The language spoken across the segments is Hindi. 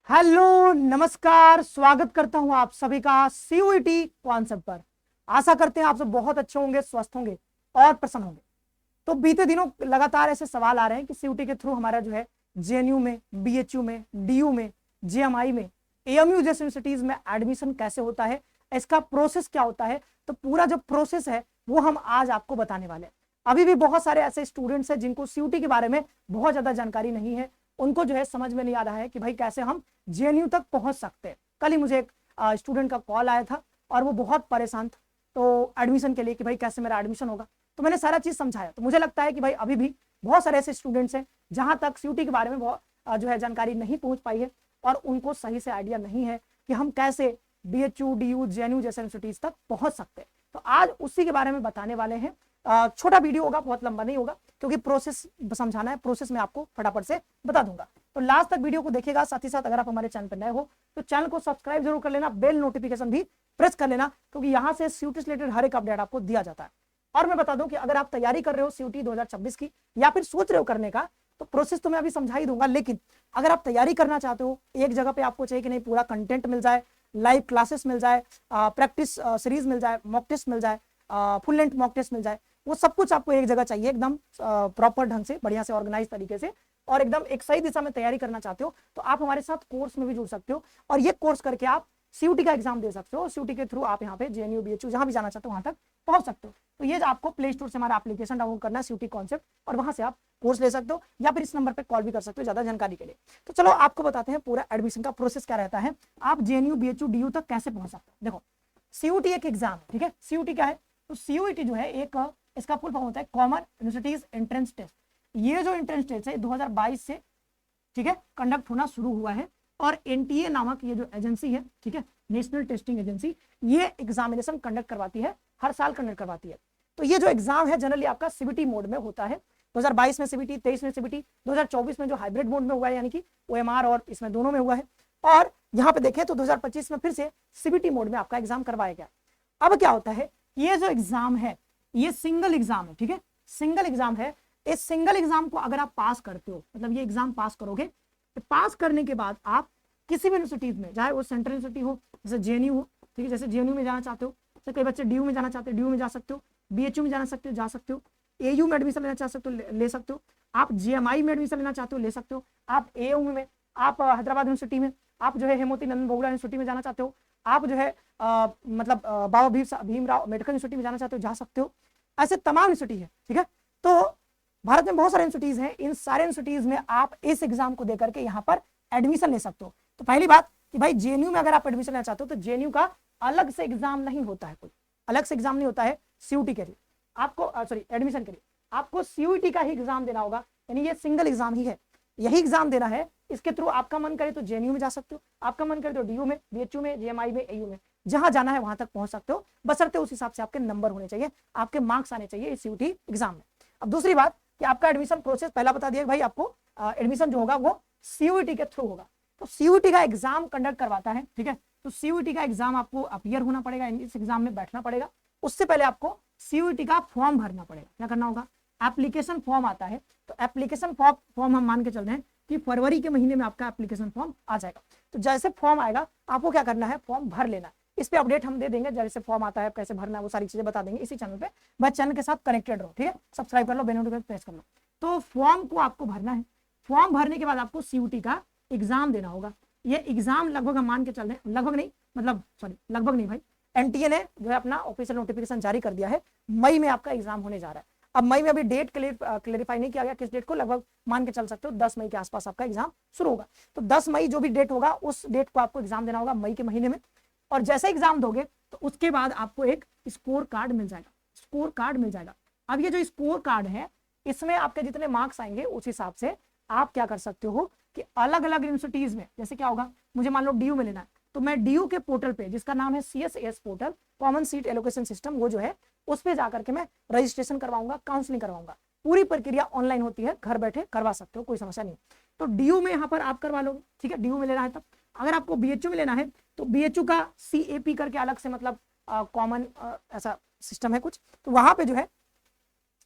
हेलो नमस्कार, स्वागत करता हूं आप सभी का सीयूईटी कॉन्सेप्ट पर। आशा करते हैं आप सब बहुत अच्छे होंगे, स्वस्थ होंगे और प्रसन्न होंगे। तो बीते दिनों लगातार ऐसे सवाल आ रहे हैं कि सीयूईटी के थ्रू हमारा जो है जेएनयू में, बीएचयू में, डीयू में, जेएमआई में, एएमयू जैसे यूनिवर्सिटीज में एडमिशन कैसे होता है, इसका प्रोसेस क्या होता है। तो पूरा जो प्रोसेस है वो हम आज आपको बताने वाले हैं। अभी भी बहुत सारे ऐसे स्टूडेंट्स हैं जिनको सीयूईटी के बारे में बहुत ज्यादा जानकारी नहीं है, उनको जो है समझ में नहीं आ रहा है कि भाई कैसे हम जेएनयू तक पहुंच सकते हैं। कल ही मुझे एक स्टूडेंट का कॉल आया था और वो बहुत परेशान था तो एडमिशन के लिए कि भाई कैसे मेरा एडमिशन होगा। तो मैंने सारा चीज समझाया। तो मुझे लगता है कि भाई अभी भी बहुत सारे ऐसे स्टूडेंट्स हैं जहां तक सीयूईटी के बारे में बहुत जो है जानकारी नहीं पहुंच पाई है और उनको सही से आइडिया नहीं है कि हम कैसे बीएचयू, डीयू, जेएनयू जैसे इंस्टीट्यूट तक पहुंच सकते हैं। तो आज उसी के बारे में बताने वाले हैं। छोटा वीडियो होगा, बहुत लंबा नहीं होगा क्योंकि प्रोसेस समझाना है। प्रोसेस में आपको फटाफट से बता दूंगा, तो लास्ट तक वीडियो को देखिएगा। साथ ही साथ अगर आप हमारे चैनल पर नए हो तो चैनल को सब्सक्राइब जरूर कर लेना, बेल नोटिफिकेशन भी प्रेस कर लेना क्योंकि यहाँ से सीयूईटी से रिलेटेड हर एक अपडेट आपको दिया जाता है। और मैं बता दूं कि अगर आप तैयारी कर रहे हो सीयूईटी 2026 की या फिर सोच रहे हो करने का, तो प्रोसेस तो मैं अभी समझा ही दूंगा। लेकिन अगर आप तैयारी करना चाहते हो, एक जगह पे आपको चाहिए कि नहीं पूरा कंटेंट मिल जाए, लाइव क्लासेस मिल जाए, प्रैक्टिस सीरीज मिल जाए, मॉक टेस्ट मिल जाए, फुल लेंथ मॉक टेस्ट मिल जाए, वो सब कुछ आपको एक जगह चाहिए, एकदम प्रॉपर ढंग से, बढ़िया से, ऑर्गेनाइज तरीके से, और एकदम एक सही दिशा में तैयारी करना चाहते हो तो आप हमारे साथ कोर्स में भी जुड़ सकते हो और ये कोर्स करके आप सीयूईटी का एग्जाम दे सकते हो। सीयूईटी के थ्रू आप यहाँ पे जेएनयू, बीएचयू जहां भी जाना चाहते हो वहां तक पहुंच सकते हो। तो ये आपको प्ले स्टोर से हमारा एप्लीकेशन डाउनलोड करना है, सीयूईटी कॉन्सेप्ट, और वहां से आप कोर्स ले सकते हो या फिर इस नंबर पे कॉल भी कर सकते हो ज्यादा जानकारी के लिए। तो चलो आपको बताते हैं पूरा एडमिशन का प्रोसेस क्या रहता है, आप जेएनयू, बीएचयू, डीयू तक कैसे पहुंच सकते हो। देखो, सीयूईटी एक एग्जाम है, ठीक है। सीयूईटी क्या है? तो सीयूईटी जो है एक, इसका फुल फॉर्म होता है कॉमन यूनिवर्सिटीज एंट्रेंस टेस्ट। ये जो एंट्रेंस टेस्ट है 2022 से, ठीक है, कंडक्ट होना शुरू हुआ है। और एनटीए नामक ये जो एजेंसी है, ठीक है, नेशनल टेस्टिंग एजेंसी, ये एग्जामिनेशन कंडक्ट करवाती है, हर साल कंडक्ट करवाती है। तो ये जो एग्जाम है जनरली आपका सीबीटी मोड में होता है। 2022 में सीबीटी, 23 में सीबीटी, 2024 में जो हाइब्रिड मोड में हुआ है, यानी कि ओएमआर और इसमें दोनों में हुआ है। और यहाँ पे देखें तो 2025 में फिर से सीबीटी मोड में आपका एग्जाम करवाया गया। अब क्या होता है, ये जो एग्जाम है ये सिंगल एग्जाम है, ठीक है, सिंगल एग्जाम है। इस सिंगल एग्जाम को अगर आप पास करते हो, मतलब ये एग्जाम पास करोगे, तो पास करने के बाद आप किसी भी यूनिवर्सिटीज में, चाहे वो सेंट्रल यूनिवर्सिटी हो, जैसे जेएनयू हो, ठीक है, जैसे जेएनयू में जाना चाहते हो, जैसे कई बच्चे डीयू में जाना चाहते हो, डीयू में जा सकते हो, बीएचयू में जाना सकते हो, जा सकते हो, एयू में एडमिशन लेना चाह सकते हो, ले सकते हो, आप जीएमआई में एडमिशन लेना चाहते हो, ले सकते हो, आप एयू में, आप हैदराबाद यूनिवर्सिटी में, आप जो है हेमोती नंदन बोगला यूनिवर्सिटी में जाना चाहते हो, आप जो है मतलब बाबा भीमराव अम्बेडकर यूनिवर्सिटी में जाना चाहते हो, जा सकते हो। ऐसे तमाम यूनिवर्सिटी है, ठीक है। तो भारत में बहुत सारे यूनिवर्सिटीज हैं, इन सारे यूनिवर्सिटीज में आप इस एग्जाम को देकर के यहाँ पर एडमिशन ले सकते हो। तो पहली बात कि भाई जेएनयू में अगर आप एडमिशन लेना चाहते हो तो जेएनयू का अलग से एग्जाम नहीं होता है, कोई अलग से एग्जाम नहीं होता है सीयूईटी के लिए, आपको सॉरी एडमिशन के लिए आपको सीयूईटी का ही एग्जाम देना होगा, यानी ये सिंगल एग्जाम ही है, यही एग्जाम देना है। इसके थ्रू आपका मन करे तो जेएनयू में जा सकते हो, आपका मन करे तो डीयू में, बीएचयू में, जेएमआई में, एयू में, जहां जाना है वहां तक पहुंच सकते हो, बशर्ते उस हिसाब से आपके नंबर होने चाहिए, आपके मार्क्स आने चाहिए इस सीयूईटी एग्जाम में। अब दूसरी बात कि आपका एडमिशन प्रोसेस पहला बता दिया भाई, आपको एडमिशन जो होगा वो सीयूईटी के थ्रू होगा। तो सीयूईटी का एग्जाम कंडक्ट करवाता है, ठीक है। तो सीयूईटी का एग्जाम आपको अपीयर होना पड़ेगा, इस एग्जाम में बैठना पड़ेगा। उससे पहले आपको सीयूईटी का फॉर्म भरना पड़ेगा। क्या करना होगा? एप्लीकेशन फॉर्म आता है, तो एप्लीकेशन फॉर्म हम मान के चल रहे हैं कि फरवरी के महीने में आपका एप्लीकेशन फॉर्म आ जाएगा। तो जैसे फॉर्म आएगा आपको क्या करना है, फॉर्म भर लेना है। इस पे अपडेट हम दे देंगे, जैसे फॉर्म आता है कैसे भरना है वो सारी चीजें बता देंगे इसी चैनल पे। बस चैनल के साथ कनेक्टेड रहो, ठीक है, सब्सक्राइब कर लो, बेल नोटिफिकेशन प्रेस कर लो। तो फॉर्म को आपको भरना है। फॉर्म भरने के बाद आपको सीयूईटी का एग्जाम देना होगा। ये एग्जाम लगभग हम मान के चल रहे हैं, लगभग नहीं, मतलब सॉरी लगभग नहीं भाई, एनटीए ने जो है अपना ऑफिशियल नोटिफिकेशन जारी कर दिया है, मई में आपका एग्जाम होने जा रहा है। अब मई में अभी डेट क्लियरिफाई नहीं किया गया किस डेट को, लगभग मान के चल सकते हो 10 मई के आसपास आपका एग्जाम शुरू होगा। तो 10 मई जो भी डेट होगा उस डेट को आपको एग्जाम देना होगा मई के महीने में। और जैसे एग्जाम दोगे तो उसके बाद आपको एक स्कोर कार्ड मिल जाएगा, स्कोर कार्ड मिल जाएगा। अब ये जो स्कोर कार्ड है इसमें आपके जितने मार्क्स आएंगे उस हिसाब से आप क्या कर सकते हो कि अलग अलग यूनिवर्सिटीज में, जैसे क्या होगा, मुझे मान लो डीयू में लेना है तो मैं डीयू के पोर्टल पे, जिसका नाम है CSS portal, common seat allocation system, वो जो है उस पे जाकर के मैं रजिस्ट्रेशन करवाऊंगा, काउंसलिंग करवाऊंगा। पूरी प्रक्रिया ऑनलाइन होती है, घर बैठे करवा सकते हो, कोई समस्या नहीं। तो डीयू में यहाँ पर आप करवा लोगे, ठीक है, डीयू में लेना है तब। अगर आपको बीएचयू में लेना है तो बीएचयू का सीएपी करके अलग से, मतलब कॉमन ऐसा सिस्टम है कुछ, तो वहां पे जो है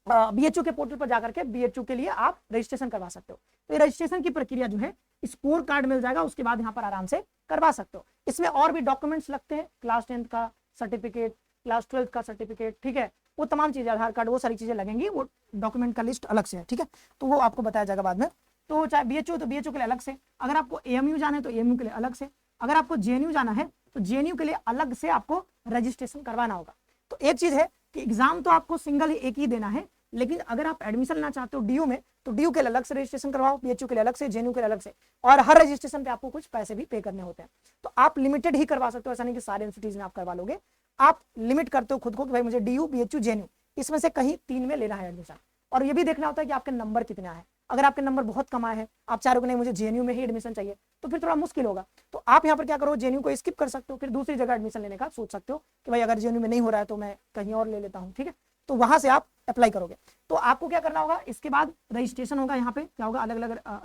बीएचयू के पोर्टल पर जाकर के बीएचयू के लिए आप रजिस्ट्रेशन करवा सकते हो। तो ये रजिस्ट्रेशन की प्रक्रिया जो है स्कोर कार्ड मिल जाएगा, उसके बाद यहाँ पर आराम से करवा सकते हो। इसमें और भी डॉक्यूमेंट्स लगते हैं, क्लास 10th का सर्टिफिकेट, क्लास 12th का सर्टिफिकेट, ठीक है, वो तमाम चीजें, आधार कार्ड, वो सारी चीजें लगेंगी, वो डॉक्यूमेंट का लिस्ट अलग से है, ठीक है, तो वो आपको बताया जाएगा बाद में। तो चाहे बीएचयू तो बीएचयू के लिए अलग से, अगर आपको एएमयू जाना है तो एएमयू के लिए अलग से, अगर आपको जेएनयू जाना है तो जेएनयू के लिए अलग से आपको रजिस्ट्रेशन करवाना होगा। तो एक चीज है कि एग्जाम तो आपको सिंगल एक ही देना है, लेकिन अगर आप एडमिशन लेना चाहते हो डीयू में तो डीयू के लिए अलग से रजिस्ट्रेशन करवाओ, बीएचयू के लिए अलग से, जेएनयू के लिए अलग से, और हर रजिस्ट्रेशन पे आपको कुछ पैसे भी पे करने होते हैं। तो आप लिमिटेड ही करवा सकते हो, ऐसा नहीं कि सारे इंस्टीट्यूट में आप करवा लोगे, आप लिमिट करते हो खुद को कि भाई मुझे डीयू, बीएचयू, जेएनयू इसमें से कहीं 3 में लेना है एडमिशन। और ये भी देखना होता है कि आपके नंबर कितने आए। अगर आपके नंबर बहुत कम आए हैं, आप चाह रहे हो नहीं मुझे जेएनयू में ही एडमिशन चाहिए, तो फिर थोड़ा मुश्किल होगा। तो आप यहाँ पर क्या करो, जेएनयू को स्किप कर सकते हो, फिर दूसरी जगह एडमिशन लेने का सोच सकते हो कि भाई अगर जेएनयू में नहीं हो रहा है तो मैं कहीं और ले लेता हूँ, ठीक है, तो वहां से आप अप्लाई करोगे। तो आपको क्या करना होगा, इसके बाद रजिस्ट्रेशन होगा, यहाँ पे क्या होगा, अलग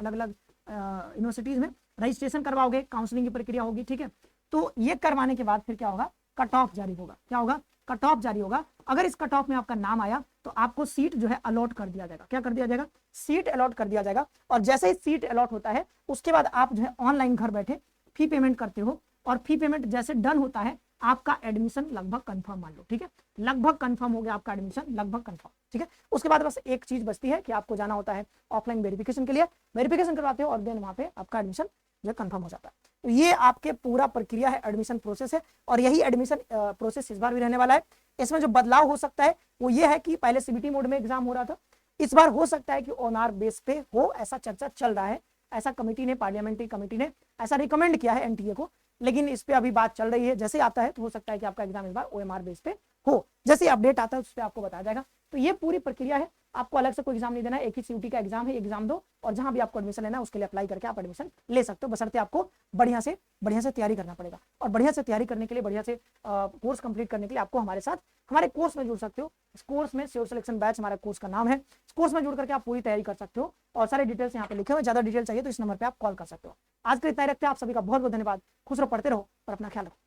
अलग यूनिवर्सिटीज में रजिस्ट्रेशन करवाओगे, काउंसलिंग की प्रक्रिया होगी, ठीक है। तो ये करवाने के बाद फिर क्या होगा, कट ऑफ जारी होगा, क्या होगा, कट ऑफ जारी होगा। अगर इस कट ऑफ में आपका नाम आया तो आपको सीट जो है अलॉट कर दिया जाएगा, क्या कर दिया जाएगा, सीट अलॉट कर दिया जाएगा। और जैसे ही सीट अलॉट होता है उसके बाद आप जो है ऑनलाइन घर बैठे फी पेमेंट करते हो, और फी पेमेंट जैसे डन होता है आपका एडमिशन लगभग कंफर्म मान लो, ठीक है, लगभग कंफर्म हो गया आपका एडमिशन, लगभग कंफर्म, ठीक है। उसके बाद बस एक चीज बचती है कि आपको जाना होता है ऑफलाइन वेरिफिकेशन के लिए, वेरिफिकेशन करवाते हो और देन वहां पे आपका एडमिशन जो कंफर्म हो जाता है। तो ये आपके पूरा प्रक्रिया है, एडमिशन प्रोसेस है, और यही एडमिशन प्रोसेस इस बार भी रहने वाला है। इसमें जो बदलाव हो सकता है वो ये है कि पहले सीबीटी मोड में एग्जाम हो रहा था, इस बार हो सकता है कि ओएमआर बेस पे हो, ऐसा चर्चा चल रहा है, ऐसा कमेटी ने, पार्लियामेंट्री कमेटी ने ऐसा रिकमेंड किया है एनटीए को, लेकिन इस पे अभी बात चल रही है। जैसे आता है तो हो सकता है कि आपका एग्जाम इस बार ओएमआर बेस पे हो, जैसे अपडेट आता है उस पर आपको बताया जाएगा। तो ये पूरी प्रक्रिया है, आपको अलग से कोई एग्जाम नहीं देना है, एक ही सीयूटी का एग्जाम है, एग्जाम दो और जहां भी आपको एडमिशन लेना है उसके लिए अप्लाई करके आप एडमिशन ले सकते हो, बशर्ते आपको बढ़िया से तैयारी करना पड़ेगा। और बढ़िया से तैयारी करने के लिए, बढ़िया से कोर्स कंप्लीट करने के लिए आपको हमारे साथ हमारे कोर्स में जुड़ सकते हो। इस कोर्स में श्योर सिलेक्शन बैच हमारा कोर्स का नाम है, इस कोर्स में जुड़ करके आप पूरी तैयारी कर सकते हो, और सारे डिटेल्स यहाँ पे लिखे हुए, ज्यादा डिटेल चाहिए तो इस नंबर पे आप कॉल कर सकते हो। आज के लिए इतना ही रखते हैं, आप सभी का बहुत बहुत धन्यवाद, खुश रहो, पढ़ते रहो और अपना ख्याल रखो।